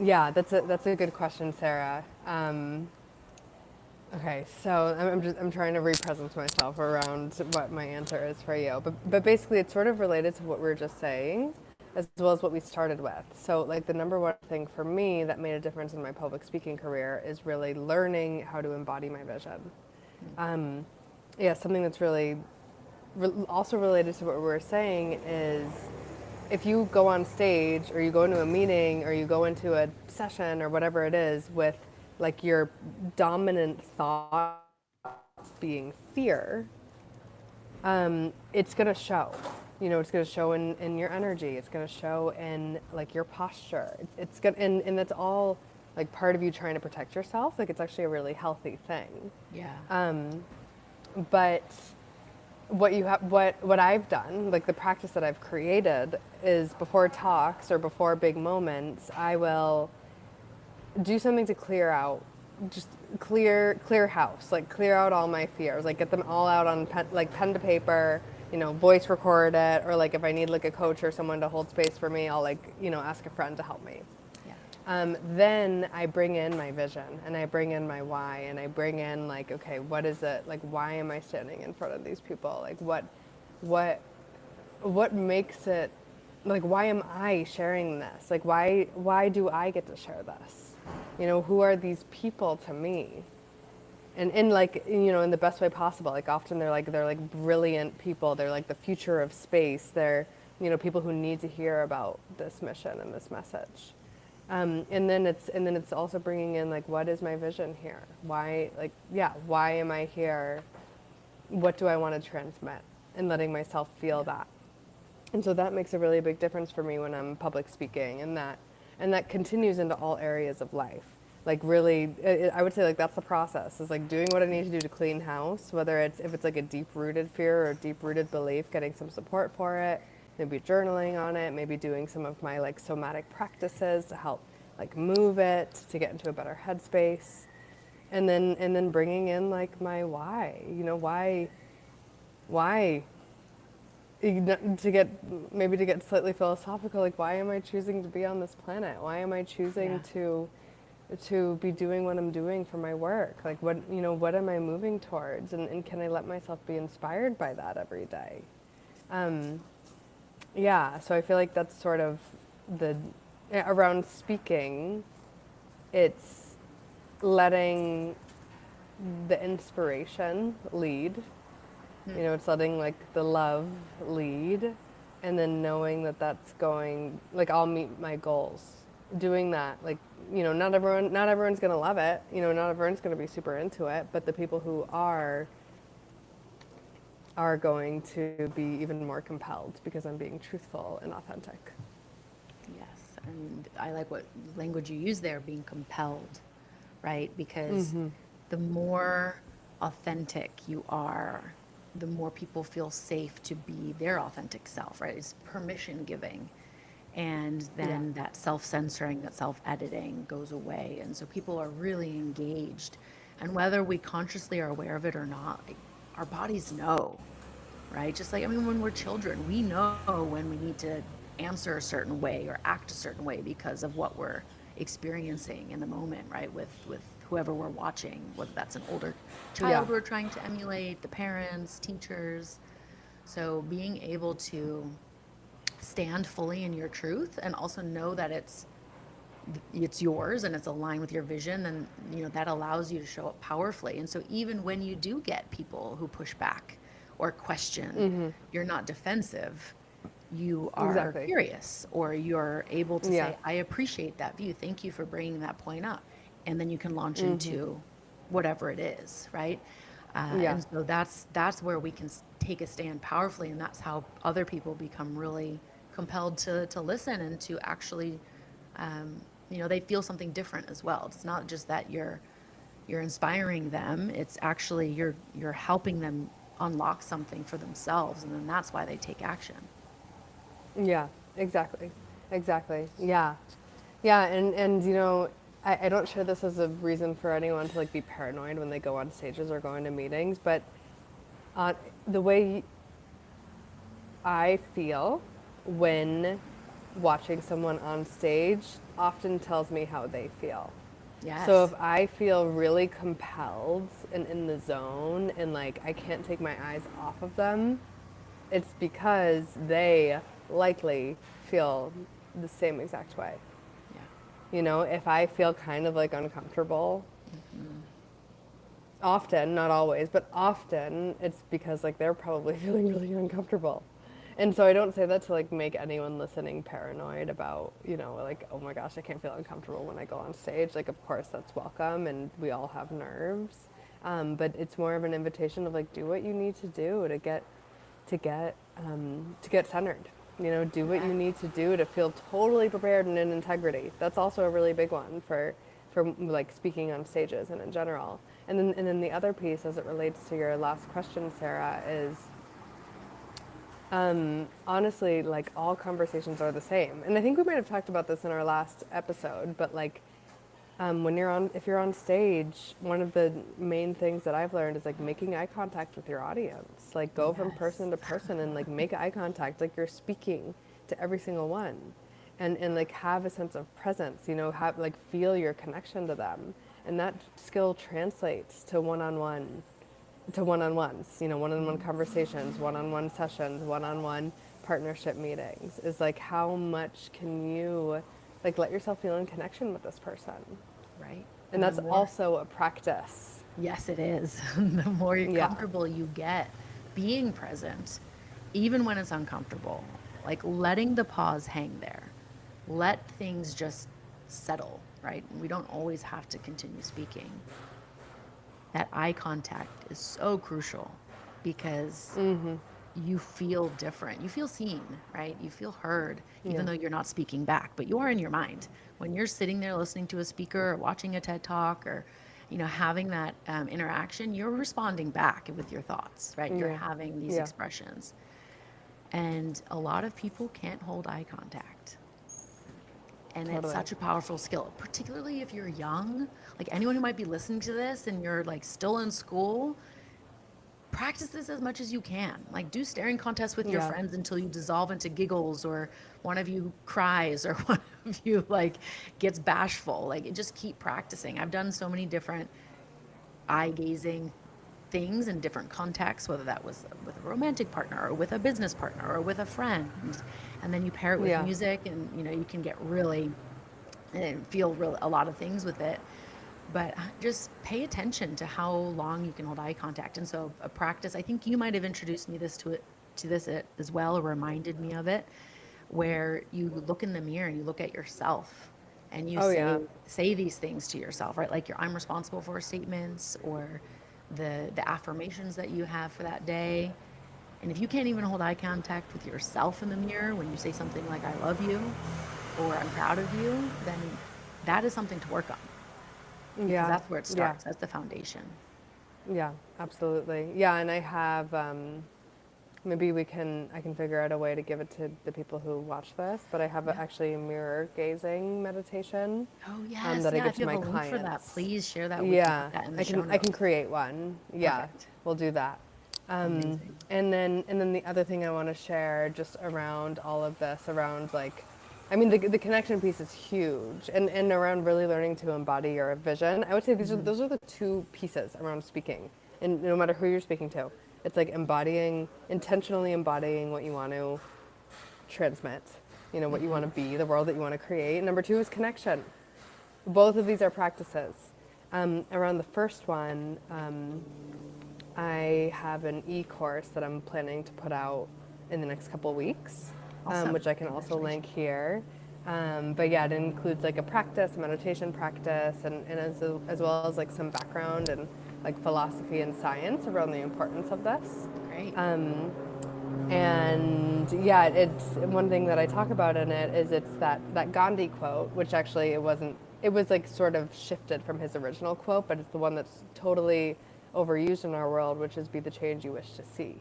Yeah, that's a good question, Sarah. Okay, so I'm trying to represent myself around what my answer is for you, but basically it's sort of related to what we were just saying, as well as what we started with. So like the number one thing for me that made a difference in my public speaking career is really learning how to embody my vision. Yeah, something that's really also related to what we were saying is if you go on stage or you go into a meeting or you go into a session or whatever it is with like your dominant thought being fear, it's gonna show. You know, it's gonna show in your energy. It's gonna show in like your posture. It's gonna, and that's all like part of you trying to protect yourself. Like it's actually a really healthy thing. Yeah. But what I've done, like the practice that I've created, is before talks or before big moments, I will do something to clear out, just clear house, like clear out all my fears, like get them all out on pen to paper, you know, voice record it, or like if I need like a coach or someone to hold space for me, I'll like, you know, ask a friend to help me. Yeah. Then I bring in my vision and I bring in my why and I bring in like, okay, what is it? Like, why am I standing in front of these people? Like, what, what makes it, like, why am I sharing this? Like, why do I get to share this? You know, who are these people to me? And like, you know, in the best way possible. Like often they're like brilliant people. They're like the future of space. They're, you know, people who need to hear about this mission and this message. And then it's also bringing in like, what is my vision here? Why, like, yeah, why am I here? What do I want to transmit? And letting myself feel Yeah. that. And so that makes a really big difference for me when I'm public speaking, and that continues into all areas of life. Like really, I would say like that's the process. Is like doing what I need to do to clean house, whether it's if it's like a deep rooted fear or a deep rooted belief, getting some support for it, maybe journaling on it, maybe doing some of my like somatic practices to help like move it to get into a better headspace, and then bringing in like my why. You know, why to get maybe to get slightly philosophical, like why am I choosing to be on this planet? Why am I choosing Yeah. to be doing what I'm doing for my work? Like what, you know, what am I moving towards, and can I let myself be inspired by that every day? Yeah, so I feel like that's sort of the around speaking, it's letting the inspiration lead. You know, it's letting like the love lead, and then knowing that that's going like I'll meet my goals. Doing that, like, you know, not everyone's gonna love it. You know, not everyone's gonna be super into it, but the people who are going to be even more compelled because I'm being truthful and authentic. Yes, and I like what language you use there, being compelled, right? Because the more authentic you are, the more people feel safe to be their authentic self, right? It's permission giving. And Yeah. then that self censoring, that self editing goes away. And so people are really engaged. And whether we consciously are aware of it or not, like, our bodies know, right? Just like, I mean, when we're children, we know when we need to answer a certain way or act a certain way because of what we're experiencing in the moment, right? With whoever we're watching, whether that's an older Yeah. child we're trying to emulate, the parents, teachers. So being able to stand fully in your truth and also know that it's yours and it's aligned with your vision, and you know that allows you to show up powerfully. And so even when you do get people who push back or question, you're not defensive, you are Exactly. curious, or you're able to Yeah. say, I appreciate that view, thank you for bringing that point up. And then you can launch into whatever it is, right? Yeah. And so that's where we can take a stand powerfully, and that's how other people become really compelled to listen and to actually, um, you know, they feel something different as well. It's not just that you're inspiring them, it's actually you're helping them unlock something for themselves, and then that's why they take action. Yeah, exactly. Exactly. Yeah. Yeah, and you know, I don't share this as a reason for anyone to like be paranoid when they go on stages or go into meetings, but the way I feel when watching someone on stage often tells me how they feel. So Yes. if I feel really compelled and in the zone and like I can't take my eyes off of them, it's because they likely feel the same exact way. Yeah. You know, if I feel kind of like uncomfortable, often, not always, but often it's because like they're probably feeling really uncomfortable. And so I don't say that to like make anyone listening paranoid about, you know, like, oh my gosh, I can't feel uncomfortable when I go on stage. Like, of course, that's welcome and we all have nerves. But it's more of an invitation of like, do what you need to do to get centered. You know, do what you Correct. need to do to feel totally prepared and in integrity. That's also a really big one for like speaking on stages and in general. And then the other piece, as it relates to your last question, Sarah, is honestly, like all conversations are the same. And I think we might have talked about this in our last episode, but like if you're on stage, one of the main things that I've learned is like making eye contact with your audience. Like go from Yes. person to person and like make eye contact, like you're speaking to every single one, and like have a sense of presence. You know, have like feel your connection to them, and that skill translates to one-on-ones, you know, one-on-one conversations, one-on-one sessions, one-on-one partnership meetings. Is like how much can you like let yourself feel in connection with this person? Right. And And the that's more, also a practice. yes, it is. The more Yeah, comfortable you get being present, even when it's uncomfortable, like letting the pause hang there, let things just settle, right? We don't always have to continue speaking. That eye contact is so crucial because you feel different. You feel seen, right? You feel heard, even yeah, though you're not speaking back, but you are in your mind. When you're sitting there listening to a speaker or watching a TED talk or, having that interaction, you're responding back with your thoughts, right? You're yeah, having these yeah, expressions. And a lot of people can't hold eye contact. And it's totally. such a powerful skill, particularly if you're young. Like anyone who might be listening to this and you're like still in school, practice this as much as you can. Like do staring contests with your Yeah, friends until you dissolve into giggles or one of you cries or one of you like gets bashful. Like just keep practicing. I've done so many different eye gazing things in different contexts, whether that was with a romantic partner or with a business partner or with a friend. And then you pair it with yeah, music and you can get really and feel real a lot of things with it, but just pay attention to how long you can hold eye contact. And so a practice, I think you might have introduced me to this as well, or reminded me of it, where you look in the mirror and you look at yourself and you oh yeah, say these things to yourself, right? Like your I'm responsible for statements or the affirmations that you have for that day. And if you can't even hold eye contact with yourself in the mirror when you say something like I love you or I'm proud of you, then that is something to work on because yeah, that's where it yeah, starts. That's the foundation. yeah, absolutely. Yeah, and I have maybe I can figure out a way to give it to the people who watch this, but I have Yeah. actually a mirror gazing meditation Oh, yes. that I Yeah. give If to you have my a link for that, clients. please share that with me. Yeah, Put that in the show I can notes. create one. Yeah, Perfect. we'll do that. Amazing. And then the other thing I want to share just around all of this, around like, I mean, the connection piece is huge, and around really learning to embody your vision. I would say those are the two pieces around speaking, and no matter who you're speaking to, it's like intentionally embodying what you want to transmit, you know, what you want to be, the world that you want to create. Number two is connection. Both of these are practices. Around the first one, I have an e-course that I'm planning to put out in the next couple weeks, Awesome. which I can also link Congratulations. here. But yeah, it includes like a practice, a meditation practice, and as well as like some background and like philosophy and science around the importance of this. Great. And yeah, it's one thing that I talk about in it is it's that Gandhi quote, which actually it was like sort of shifted from his original quote, but it's the one that's totally overused in our world, which is be the change you wish to see.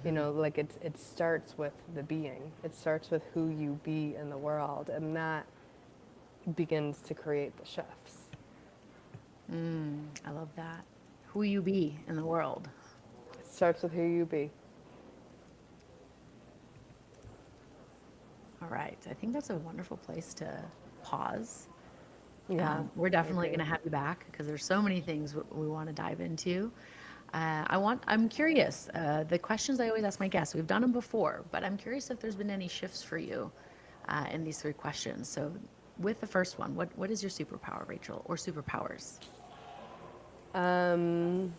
You know, like it starts with the being. It starts with who you be in the world, and that begins to create the shifts. I love that. Who you be in the world. It starts with who you be. All right. I think that's a wonderful place to pause. Yeah, We're I definitely agree. going to have you back because there's so many things we want to dive into. I'm curious. The questions I always ask my guests, we've done them before, but I'm curious if there's been any shifts for you in these three questions. So, with the first one, what is your superpower, Rachel, or superpowers? Um,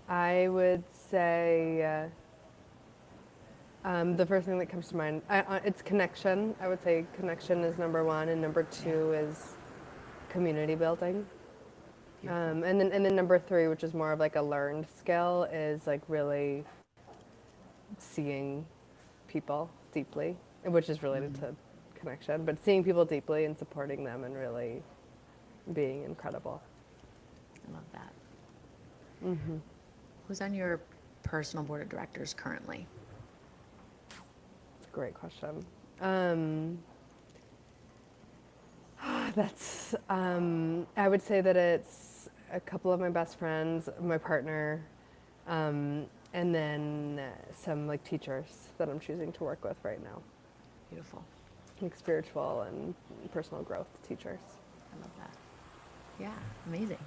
I would say the first thing that comes to mind, it's connection. I would say connection is number one, and number Yeah, two is community building. beautiful. And then number three, which is more of like a learned skill, is like really seeing people deeply, which is related to connection, but seeing people deeply and supporting them and really being incredible. I love that. Who's on your personal board of directors currently? It's a great question. Um, I would say that it's a couple of my best friends, my partner, and then some like teachers that I'm choosing to work with right now, Beautiful. like spiritual and personal growth teachers. I love that. Yeah, amazing.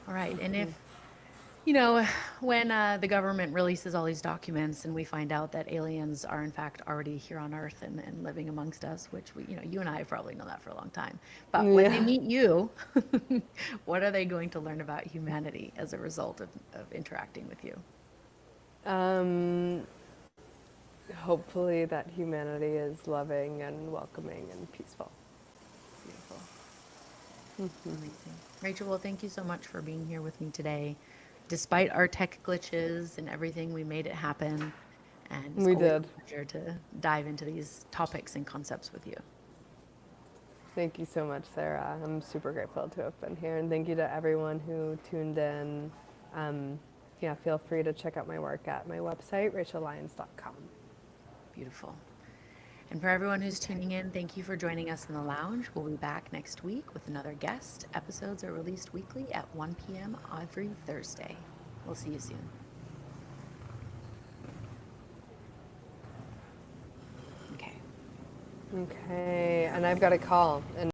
All right. And if, you know, when the government releases all these documents and we find out that aliens are in fact already here on Earth and living amongst us, which we, you and I probably know that for a long time. But when they Yeah. meet you, what are they going to learn about humanity as a result of interacting with you? Um, Hopefully that humanity is loving and welcoming and peaceful. Beautiful. Amazing. Rachel, well, thank you so much for being here with me today. Despite our tech glitches and everything, we made it happen. And it's We always did. a pleasure to dive into these topics and concepts with you. Thank you so much, Sarah. I'm super grateful to have been here, and thank you to everyone who tuned in. Um, yeah, feel free to check out my work at my website, rachellyons.com. Beautiful. And for everyone who's tuning in, thank you for joining us in the lounge. We'll be back next week with another guest. Episodes are released weekly at 1 p.m. every Thursday. We'll see you soon. Okay. Okay, and I've got a call. And